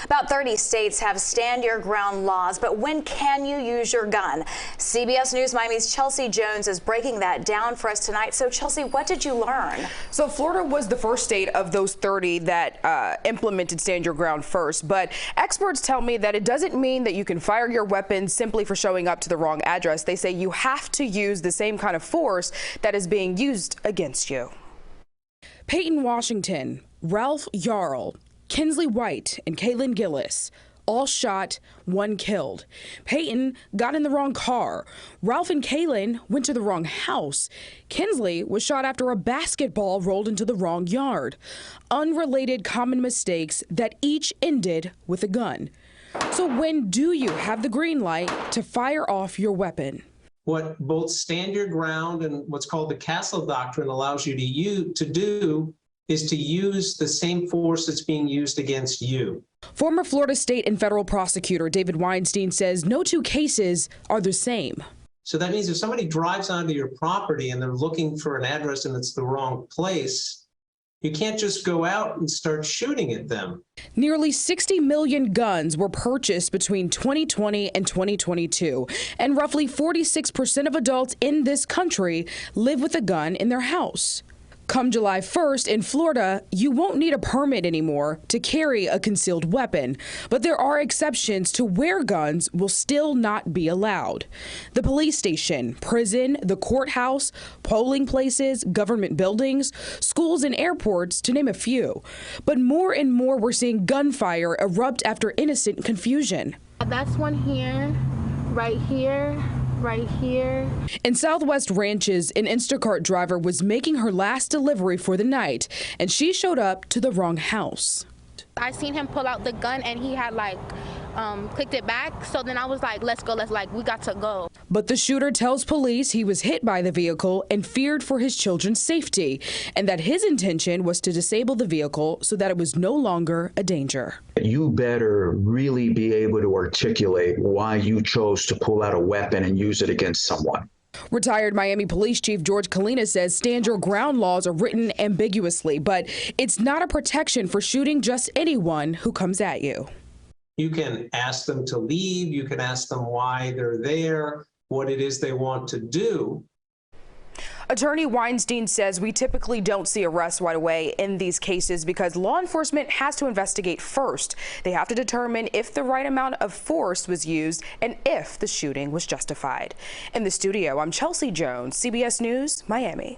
About 30 states have stand your ground laws, but when can you use your gun? CBS News Miami's Chelsea Jones is breaking that down for us tonight. So Chelsea, what did you learn? So Florida was the first state of those 30 that implemented stand your ground first, but experts tell me that it doesn't mean that you can fire your weapon simply for showing up to the wrong address. They say you have to use the same kind of force that is being used against you. Peyton Washington, Ralph Yarl, Kinsley White, and Kaylin Gillis, all shot, one killed. Peyton got in the wrong car. Ralph and Kaylin went to the wrong house. Kinsley was shot after a basketball rolled into the wrong yard. Unrelated common mistakes that each ended with a gun. So when do you have the green light to fire off your weapon? What both stand your ground and what's called the Castle Doctrine allows you to do is to use the same force that's being used against you. Former Florida state and federal prosecutor David Weinstein says no two cases are the same. So that means if somebody drives onto your property and they're looking for an address and it's the wrong place, you can't just go out and start shooting at them. Nearly 60 million guns were purchased between 2020 and 2022, and roughly 46% of adults in this country live with a gun in their house. Come July 1st in Florida, you won't need a permit anymore to carry a concealed weapon, but there are exceptions to where guns will still not be allowed. The police station, prison, the courthouse, polling places, government buildings, schools and airports, to name a few. But more and more we're seeing gunfire erupt after innocent confusion. That's one here, right here. Right here. In Southwest Ranches, an Instacart driver was making her last delivery for the night, and she showed up to the wrong house. I seen him pull out the gun and he had clicked it back. So then I was like, let's go, we got to go. But the shooter tells police he was hit by the vehicle and feared for his children's safety, and that his intention was to disable the vehicle so that it was no longer a danger. You better really be able to articulate why you chose to pull out a weapon and use it against someone. Retired Miami Police Chief George Kalina says stand your ground laws are written ambiguously, but it's not a protection for shooting just anyone who comes at you. You can ask them to leave. You can ask them why they're there, what it is they want to do. Attorney Weinstein says we typically don't see arrests right away in these cases because law enforcement has to investigate first. They have to determine if the right amount of force was used and if the shooting was justified. In the studio, I'm Chelsea Jones, CBS News, Miami.